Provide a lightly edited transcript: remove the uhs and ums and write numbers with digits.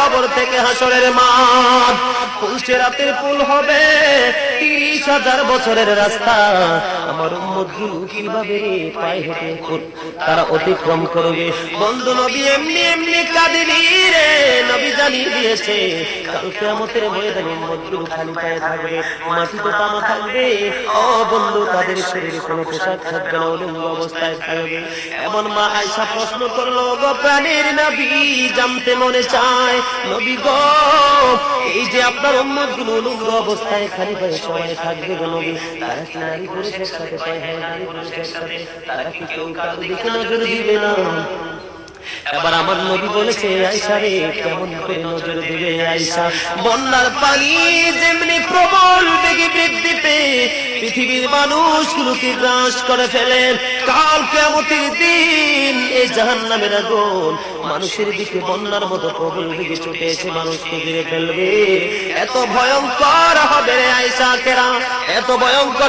কবর থেকে হাসরের মাঠ। পুলসিরাতের পুল হবে 30,000 বছরের রাস্তা। আমার উম্মতগুলো কিভাবে পায়ে হেঁটে তারা অতিক্রম করবে? বন্ধু নবী এমনি এমনি কাঁদেনি রে, নবী জানিয়ে দিয়েছে কাল কিয়ামতের ময়দানে উম্মতগুলো খালি পায়ে থাকবে, মাটিতে তামা থাকবে। ও বন্ধু, তাদের শরীরে কোনো পোশাক থাকবে না, উলঙ্গ অবস্থায় থাকবে। এমন মা আয়েশা প্রশ্ন করলো, গো প্রাণের নবী, জানতে মনে চায় নবী গো, এই যে আপনার উম্মতগুলো উলঙ্গ অবস্থায় খালি পায়ে সবাই থাকবে গো নবী, তারা কি নারী পুরুষের সাথে পায়? হ্যাঁ, নারী পুরুষের সাথে। তারা কি কেউ কারো দিকে নজর দিবে না? এবার আমার নবী বলেছে, আয়েশা রে, কেমন করে নজর দিবে আয়েশা? বন্যার পানি যেমনি প্রবল বেগে বৃদ্ধি পেয়ে পৃথিবীর মানুষগুলোকে গ্রাস করে ফেলে, কাল কিয়ামতের দিন এই জাহান্নামের আগুন মানুষের দিকে বন্যার মতো প্রবল বেগে ছুটে এসে মানুষকে ঘিরে ফেলবে। এত ভয়ঙ্কর হবে রে আয়েশা কেরা, এত ভয়ঙ্কর